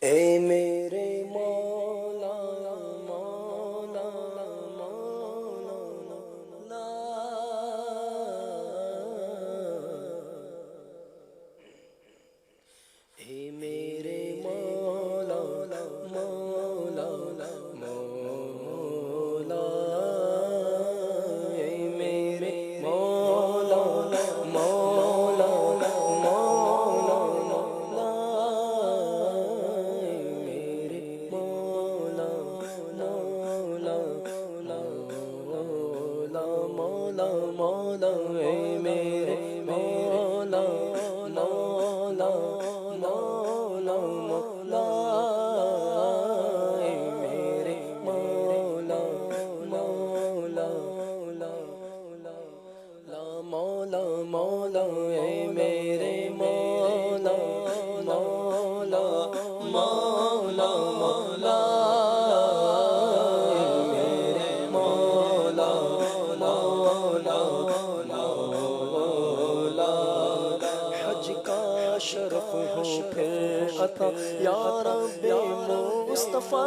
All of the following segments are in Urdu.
اے میرے مولا مولا مولا مولا، اے میرے مولا مولا مولا، اے میرے مولا مولا مولا مولا، اے میرے مولا مولا مولا مولا مولا، اے میرے مولا مولا مولا مولا، اے میرے مولا مولا مولا مولا، اے میرے مولا مولا مولا مولا، اے میرے مولا مولا مولا، حج کا شرف ہو پھر عطا یا رب مصطفیٰ،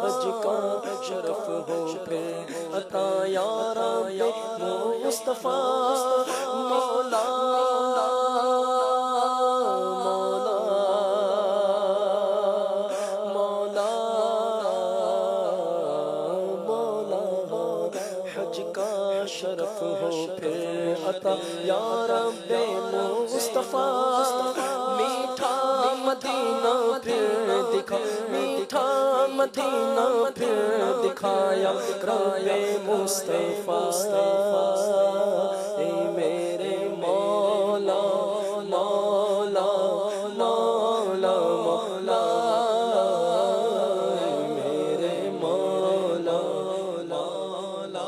حج کا شرف ہو پھر عطا یا رب مصطفیٰ، مولا مولا مولا مولا، حج کا شرف ہو پھر عطا یا رب مصطفیٰ، میٹھا مدینہ پھر دکھا، میٹھا مدینہ پھر دکھایا رب مصطفیٰ، اے میرے مولا مولا مولا مولا، اے میرے مولا مولا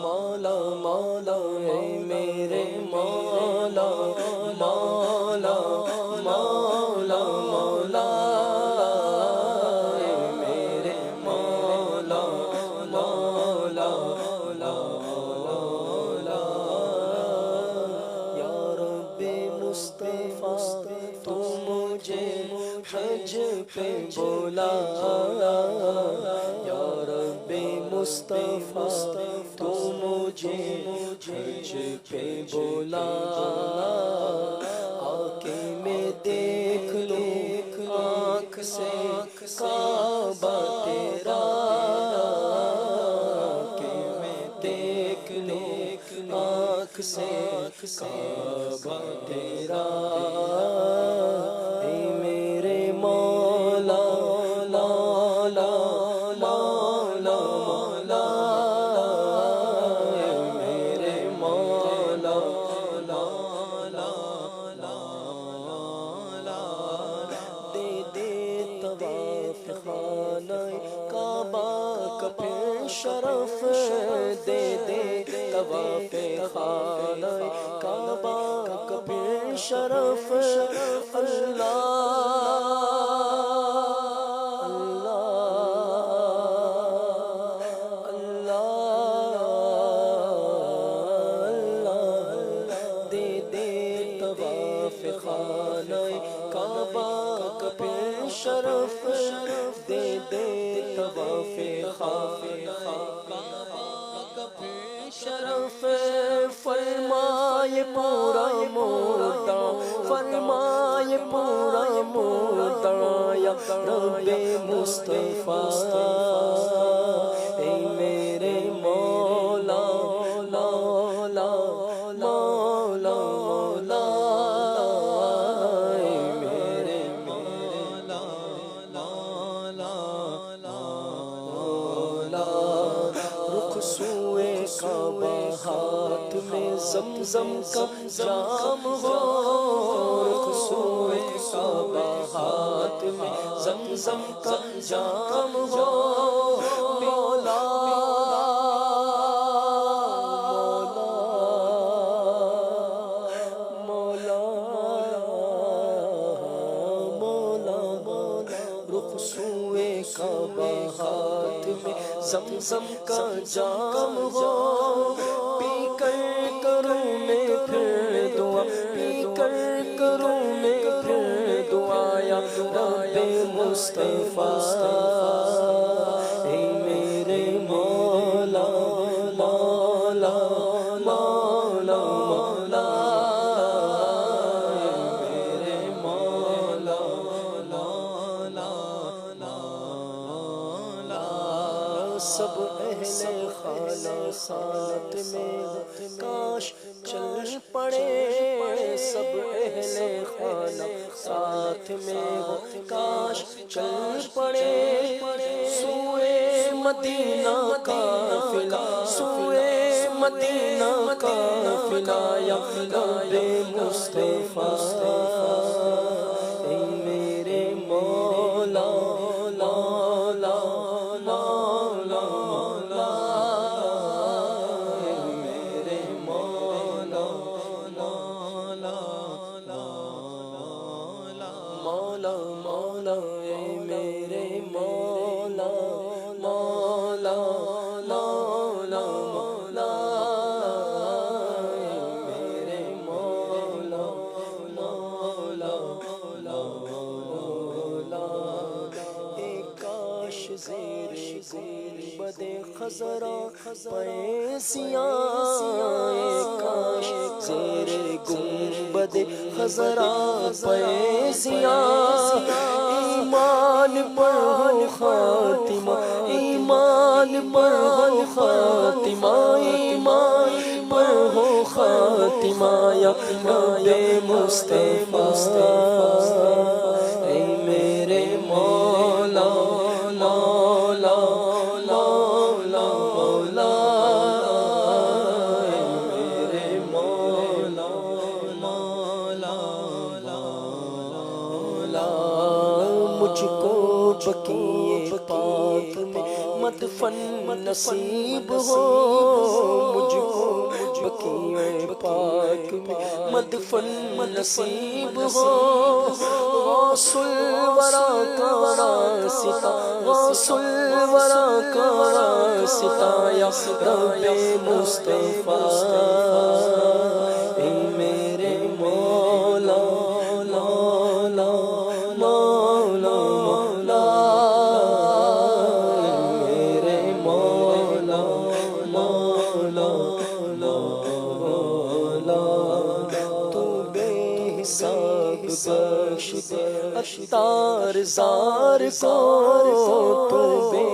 مولا مولا، اے میرے مولا مولا مولا مولا، اے میرے مولا مولا مولا، یا رب مصطفیٰ تو مجھے حج پہ بولا، یا رب مصطفیٰ تو مجھے حج پہ بولا، آ کے میں دیکھ لوں آنکھ سے کعبہ تیرا، کہ میں دیکھ لوں آنکھ سے کعبہ تیرا، اے میرے مولا مولا مولا مولا، اے میرے مولا مولا مولا، دے دے طواف خانہ کعبہ کا پھر شرف، دے دے طواف خانہ کعبہ کا پھر شرف، اللہ خانہ کعبہ کا پھر شرف، دے دے طواف خانہ کعبہ کا پھر شرف، فرمائے پورا مردہ، فرمائے پورا مردہ یا رب مصطفیٰ، اے میرے مولا مولا مولا مولا، اے میرے مولا مولا مولا، رخ سوئے کعبہ ہاتھ میں زمزم کا جام ہو، رخ سوئے کعبہ ہاتھ میں زمزم کا جام ہو، مولا مولا مولا مولا، رخ سوئے کعبہ ہاتھ میں زمزم کا جام ہو، پی کر کروں میں پھر دعا، پی کر کروں میں پھر مصطفیٰ اے میرے مولا مولا مولا مولا اے میرے مولا مولا مولا سب اہل خانہ ساتھ میں کاش چل پڑے سب اہل خانہ ساتھ میں ہو کاش چل پڑے سوئے مدینہ قافلہ سوئے مدینہ قافلہ یا رب مصطفیٰ اے میرے مولا مولا مولا مولا اے میرے مولا مولا مولا مولا اے میرے مولا مولا مولا مولا اے میرے مولا مولا مولا اے کاش زیر گنبد خضرا پے سیاہ اے کاش زیر گنبد خضرا پے سیاہ ایمان پر ہو خاتمہ ایمان پر ہو خاتمہ ایمان پر ہو خاتمہ یا رب مصطفیٰ اے میرے مولا مولا مولا مولا اے میرے مولا مولا مولا مجھ کو بقیع پاک میں مدفن نصیب ہو مجھ کو بقیع پاک میں مدفن نصیب ہو غوث الورا کا واسطہ غوث الورا کا واسطہ یا رب مصطفیٰ اے میرے مولا مولا مولا مولا اے میرے مولا مولا مولا تو بے حساب بخش دے اشتار زار کو تو بے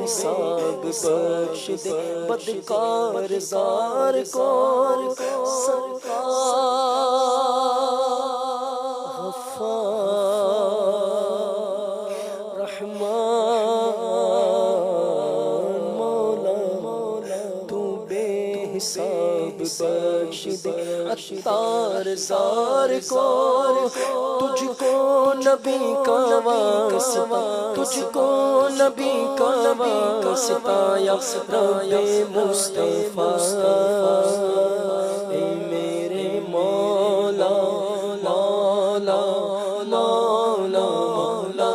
حساب بخش دے بدکار زار کو سرکار غفار رحمان مولا تو بے حساب بخش دے اشتار زار کو تجھ کو نبی کا واسطہ تجھ کو نبی کا واسطہ یا رب مصطفیٰ اے میرے مولا مولا مولا مولا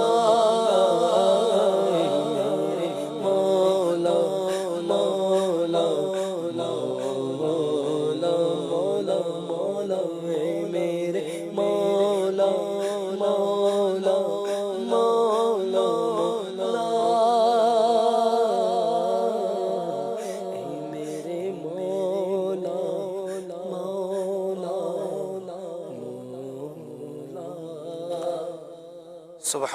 اے میرے مولا مولا مولا مولا مولا اے میرے مولا مولا مولا مولا اے میرے مولا مولا مولا سبحان